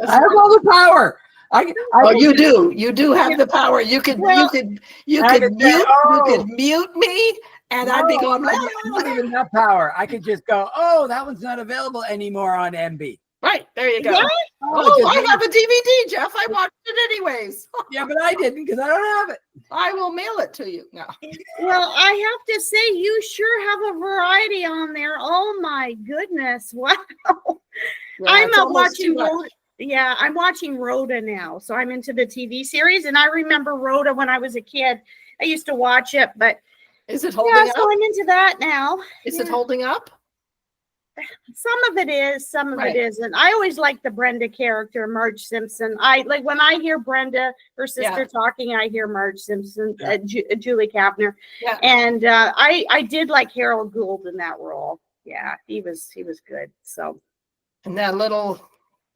[SPEAKER 1] have all the power.
[SPEAKER 2] Oh, you do. You do have the power. You could mute me, and I'd be going,
[SPEAKER 1] I don't even have power. I could just go, oh, that one's not available anymore on MB.
[SPEAKER 2] right, there you go.
[SPEAKER 3] Yeah.
[SPEAKER 2] Oh, I have a DVD, Jeff. I watched it anyways.
[SPEAKER 1] Yeah, but I didn't because I don't have it.
[SPEAKER 2] I will mail it to you. No.
[SPEAKER 3] Well, I have to say, you sure have a variety on there. Oh my goodness! Wow.
[SPEAKER 2] Yeah,
[SPEAKER 3] I'm
[SPEAKER 2] it's
[SPEAKER 3] not
[SPEAKER 2] almost too
[SPEAKER 3] watching
[SPEAKER 2] much.
[SPEAKER 3] Rhoda. Yeah, I'm watching Rhoda now. So I'm into the TV series, and I remember Rhoda when I was a kid. I used to watch it, but
[SPEAKER 2] Is it holding
[SPEAKER 3] yeah,
[SPEAKER 2] up?
[SPEAKER 3] so I'm into that now.
[SPEAKER 2] Is it
[SPEAKER 3] Yeah.
[SPEAKER 2] holding up?
[SPEAKER 3] Some of it is, some of
[SPEAKER 2] Right.
[SPEAKER 3] it isn't. I always like the Brenda character, Marge Simpson. I like when I hear Brenda, her sister, talking, I hear Marge Simpson,
[SPEAKER 1] Yeah.
[SPEAKER 3] Julie Kavner.
[SPEAKER 2] Yeah.
[SPEAKER 3] And I did like Harold Gould in that role. Yeah, he was good. So
[SPEAKER 2] And that the little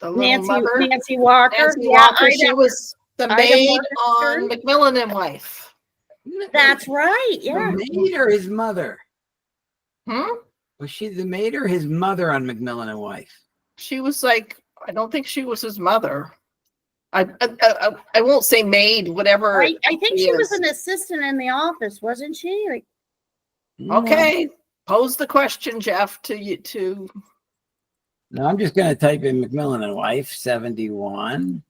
[SPEAKER 2] mother,
[SPEAKER 3] Nancy Walker.
[SPEAKER 2] Nancy
[SPEAKER 3] Yeah,
[SPEAKER 2] Walker, she was the
[SPEAKER 3] Ida
[SPEAKER 2] maid
[SPEAKER 3] Morgenstern.
[SPEAKER 2] on Macmillan and Wife.
[SPEAKER 3] that's right. Yeah.
[SPEAKER 1] The maid or his mother?
[SPEAKER 2] Hmm?
[SPEAKER 1] Was she the maid or his mother on Macmillan and Wife?
[SPEAKER 2] She was like, I don't think she was his mother. I won't say maid, whatever.
[SPEAKER 3] I think she was
[SPEAKER 2] is.
[SPEAKER 3] an assistant in the office, wasn't she? Like,
[SPEAKER 2] Okay, pose the question, Jeff, to you.
[SPEAKER 1] No, I'm just going to type in Macmillan and Wife 71.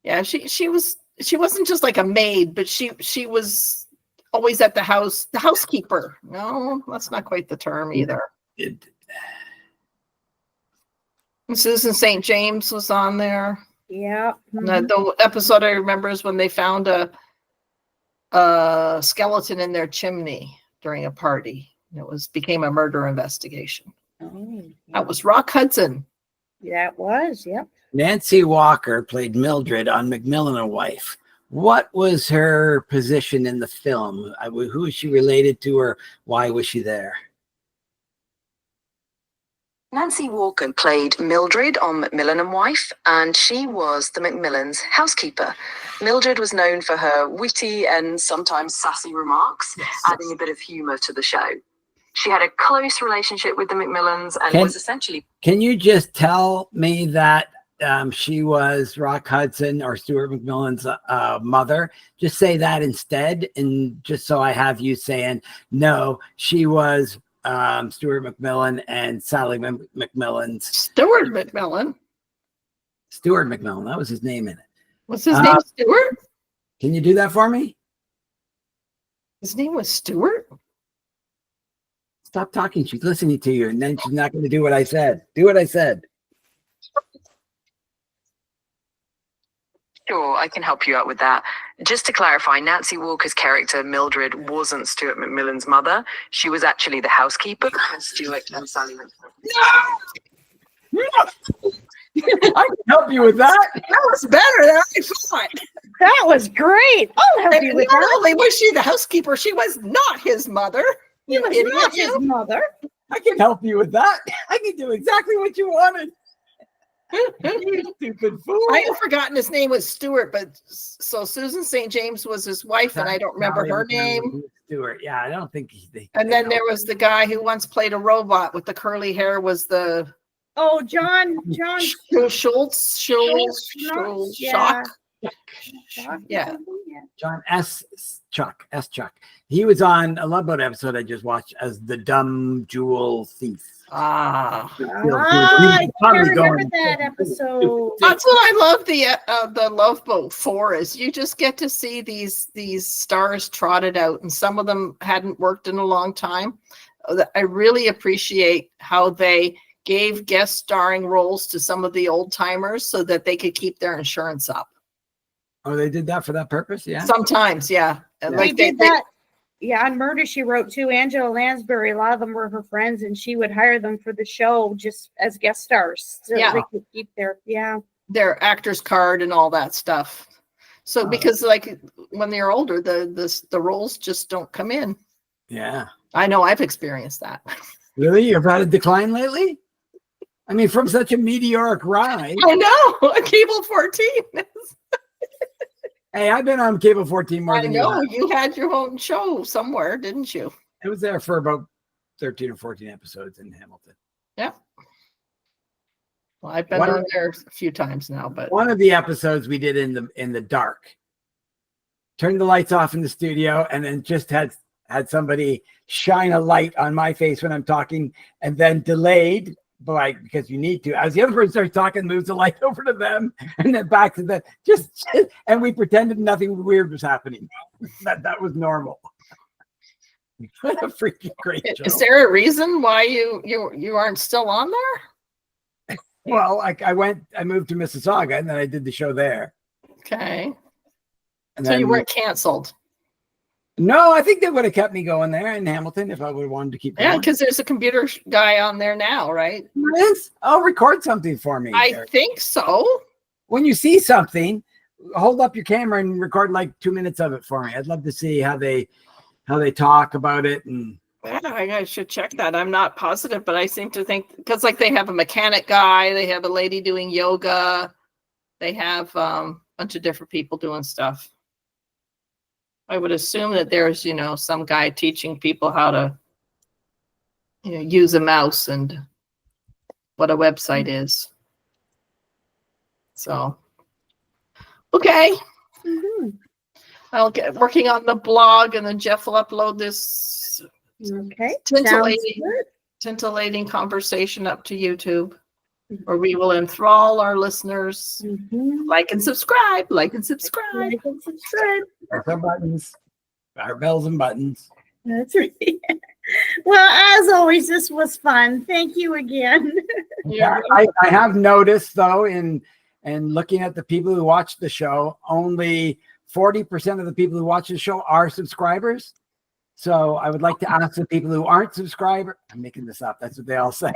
[SPEAKER 2] Yeah, she wasn't just like a maid, but she was always at the house, the housekeeper. No, that's not quite the term either.
[SPEAKER 1] It,
[SPEAKER 2] And Susan St. James was on there.
[SPEAKER 3] yeah.
[SPEAKER 2] And
[SPEAKER 3] mhm.
[SPEAKER 2] the episode I remember is when they found a skeleton in their chimney during a party. And it became a murder investigation.
[SPEAKER 3] Oh,
[SPEAKER 2] That was Rock Hudson.
[SPEAKER 3] yeah, it was. Yep.
[SPEAKER 1] Nancy Walker played Mildred on Macmillan and Wife. What was her position in the film? Who was she related to, or why was she there?
[SPEAKER 5] Nancy Walker played Mildred on Macmillan and Wife, and she was the Macmillans' housekeeper. Mildred was known for her witty and sometimes sassy remarks, adding a bit of humour to the show. She had a close relationship with the Macmillans and was essentially...
[SPEAKER 1] Can you just tell me that she was Rock Hudson or Stuart McMillan's mother? Just say that instead, and just so I have you saying, no, she was Stuart McMillan and Sally McMillan's.
[SPEAKER 2] Stuart McMillan.
[SPEAKER 1] Stuart McMillan. That was his name in it.
[SPEAKER 2] What's his name? Stuart?
[SPEAKER 1] Can you do that for me?
[SPEAKER 2] His name was Stuart?
[SPEAKER 1] Stop talking. She's listening to you, and then she's not going to do what I said. Do what I said.
[SPEAKER 5] Sure, I can help you out with that. Just to clarify, Nancy Walker's character, Mildred, wasn't Stuart McMillan's mother. She was actually the housekeeper for Stuart and Sally McMillan.
[SPEAKER 1] I can help you with that.
[SPEAKER 2] That was better than I thought.
[SPEAKER 3] That was great. I'll help
[SPEAKER 2] And
[SPEAKER 3] you with
[SPEAKER 2] not
[SPEAKER 3] that.
[SPEAKER 2] only was she the housekeeper, she was not his mother.
[SPEAKER 3] He was
[SPEAKER 2] Idiot,
[SPEAKER 3] not
[SPEAKER 2] you.
[SPEAKER 3] his mother.
[SPEAKER 1] I can help you with that. I can do exactly what you wanted. You stupid fool.
[SPEAKER 2] I had forgotten his name was Stuart, but so Susan St. James was his wife, and I don't remember her name.
[SPEAKER 1] Stuart. Yeah, I don't think they.
[SPEAKER 2] And then there was the guy who once played a robot with the curly hair. Was the
[SPEAKER 3] Oh, John
[SPEAKER 2] Schultz?
[SPEAKER 3] yeah.
[SPEAKER 2] Shock? Yeah.
[SPEAKER 1] John S. Chuck. He was on a Love Boat episode I just watched as the dumb jewel thief.
[SPEAKER 2] Ah,
[SPEAKER 3] I remember that episode.
[SPEAKER 2] that's what I love the Love Boat for, is you just get to see these stars trotted out, and some of them hadn't worked in a long time. I really appreciate how they gave guest starring roles to some of the old timers so that they could keep their insurance up.
[SPEAKER 1] Oh, they did that for that purpose? Yeah.
[SPEAKER 2] Sometimes, yeah. And
[SPEAKER 3] They
[SPEAKER 2] like
[SPEAKER 3] did that. Yeah, on Murder, She Wrote too. Angela Lansbury, a lot of them were her friends, and she would hire them for the show just as guest stars. So
[SPEAKER 2] Yeah.
[SPEAKER 3] they could keep
[SPEAKER 2] their actor's card and all that stuff. So because like when they're older, the roles just don't come in.
[SPEAKER 1] Yeah.
[SPEAKER 2] I know I've experienced that.
[SPEAKER 1] Really? You've had a decline lately? I mean, from such a meteoric rise.
[SPEAKER 2] I know. Cable 14.
[SPEAKER 1] Hey, I've been on Cable 14 more
[SPEAKER 2] I
[SPEAKER 1] than
[SPEAKER 2] know.
[SPEAKER 1] you.
[SPEAKER 2] You had your own show somewhere, didn't you?
[SPEAKER 1] I was there for about 13 or 14 episodes in Hamilton.
[SPEAKER 2] Yeah. Well, I've been on there a few times now, but
[SPEAKER 1] One of the episodes we did in the dark. Turned the lights off in the studio and then just had somebody shine a light on my face when I'm talking, and then delayed because you need to. As the other person starts talking, moves the light over to them and then back to them. And we pretended nothing weird was happening. That was normal. What a freaking great show.
[SPEAKER 2] is there a reason why you aren't still on there?
[SPEAKER 1] Well, I moved to Mississauga and then I did the show there.
[SPEAKER 2] Okay.
[SPEAKER 1] And
[SPEAKER 2] So you
[SPEAKER 1] then-
[SPEAKER 2] weren't canceled.
[SPEAKER 1] No, I think they would have kept me going there in Hamilton if I would have wanted to keep going.
[SPEAKER 2] Yeah, because there's a computer guy on there now, right?
[SPEAKER 1] There is? I'll record something for me.
[SPEAKER 2] I
[SPEAKER 1] there.
[SPEAKER 2] think so.
[SPEAKER 1] When you see something, hold up your camera and record like 2 minutes of it for me. I'd love to see how they talk about it. And
[SPEAKER 2] Yeah, I should check that. I'm not positive, but I seem to think because like they have a mechanic guy, they have a lady doing yoga, they have a bunch of different people doing stuff. I would assume that there's, some guy teaching people how to, use a mouse and what a website is. So, okay.
[SPEAKER 3] Mhm.
[SPEAKER 2] I'll get working on the blog and then Jeff will upload this
[SPEAKER 3] Okay.
[SPEAKER 2] Scintillating.
[SPEAKER 3] Sounds good.
[SPEAKER 2] scintillating conversation up to YouTube, where we will enthrall our listeners.
[SPEAKER 3] Mhm.
[SPEAKER 2] Like and subscribe. Like and subscribe.
[SPEAKER 3] Like and subscribe.
[SPEAKER 1] press our buttons, our bells and buttons.
[SPEAKER 3] That's right. Well, as always, this was fun. Thank you again.
[SPEAKER 2] Yeah.
[SPEAKER 1] I have noticed though, in looking at the people who watch the show, only 40% of the people who watch the show are subscribers. So I would like to ask the people who aren't subscribers. I'm making this up. That's what they all say.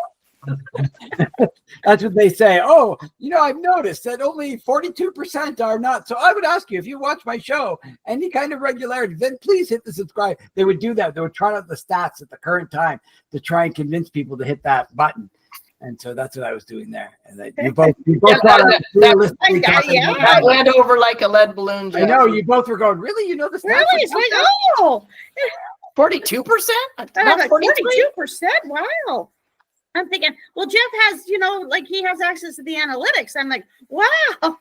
[SPEAKER 1] That's what they say. Oh, I've noticed that only 42% are not. So I would ask you, if you watch my show any kind of regularity, then please hit the subscribe. They would do that. They would try out the stats at the current time to try and convince people to hit that button. And so that's what I was doing there. And you both
[SPEAKER 2] Yeah,
[SPEAKER 1] thought I was realistically
[SPEAKER 3] that-
[SPEAKER 1] talking
[SPEAKER 3] yeah.
[SPEAKER 1] about
[SPEAKER 2] That
[SPEAKER 1] that.
[SPEAKER 2] went over like a lead balloon.
[SPEAKER 1] I
[SPEAKER 2] Jeff.
[SPEAKER 1] know you both were going, really? You know the stats?
[SPEAKER 3] Really? It's like, oh,
[SPEAKER 2] 42%?
[SPEAKER 3] I'm
[SPEAKER 2] Not
[SPEAKER 3] like
[SPEAKER 2] 43?
[SPEAKER 3] 42%. Wow. I'm thinking, well, Jeff has, he has access to the analytics. I'm like, wow.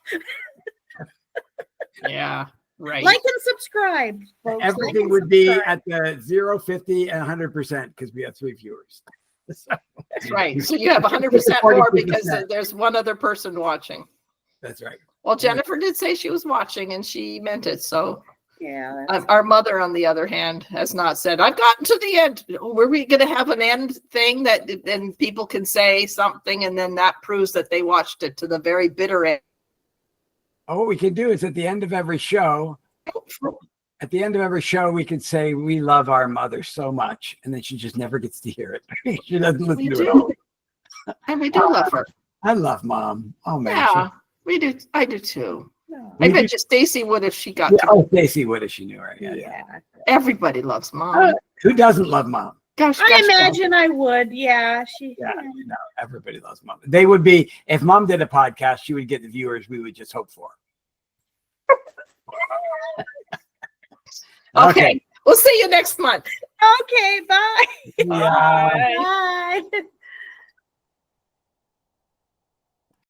[SPEAKER 2] Yeah, right.
[SPEAKER 3] Like and subscribe, folks. Like
[SPEAKER 1] Everything
[SPEAKER 3] and
[SPEAKER 1] would be
[SPEAKER 3] subscribe.
[SPEAKER 1] at the 0, 50, and 100% because we have 3 viewers.
[SPEAKER 2] That's right. So you have 100% more because there's one other person watching.
[SPEAKER 1] That's right.
[SPEAKER 2] Well, Jennifer did say she was watching and she meant it. So
[SPEAKER 3] Yeah.
[SPEAKER 2] our mother, on the other hand, has not said, I've gotten to the end. Were we going to have an end thing that then people can say something and then that proves that they watched it to the very bitter end?
[SPEAKER 1] Oh, what we can do is at the end of every show, we could say we love our mother so much, and then she just never gets to hear it. She doesn't listen
[SPEAKER 2] We
[SPEAKER 1] to
[SPEAKER 2] do.
[SPEAKER 1] it all.
[SPEAKER 2] And we do love her.
[SPEAKER 1] I love Mom. Oh man.
[SPEAKER 2] Yeah, we do. I do too.
[SPEAKER 1] We
[SPEAKER 2] I bet
[SPEAKER 1] do-
[SPEAKER 2] you Stacy would if she got
[SPEAKER 1] Yeah,
[SPEAKER 2] to.
[SPEAKER 1] oh, Stacy would if she knew her. Yeah.
[SPEAKER 3] Yeah.
[SPEAKER 2] Everybody loves Mom.
[SPEAKER 1] Who doesn't love Mom?
[SPEAKER 2] Gosh,
[SPEAKER 3] I
[SPEAKER 2] gosh, gosh.
[SPEAKER 3] imagine I would. Yeah. She.
[SPEAKER 1] Yeah, no, everybody loves Mom. They would be, if Mom did a podcast, she would get the viewers we would just hope for.
[SPEAKER 2] Okay. We'll see you next month.
[SPEAKER 3] Okay. Bye.
[SPEAKER 1] Yeah.
[SPEAKER 3] Bye.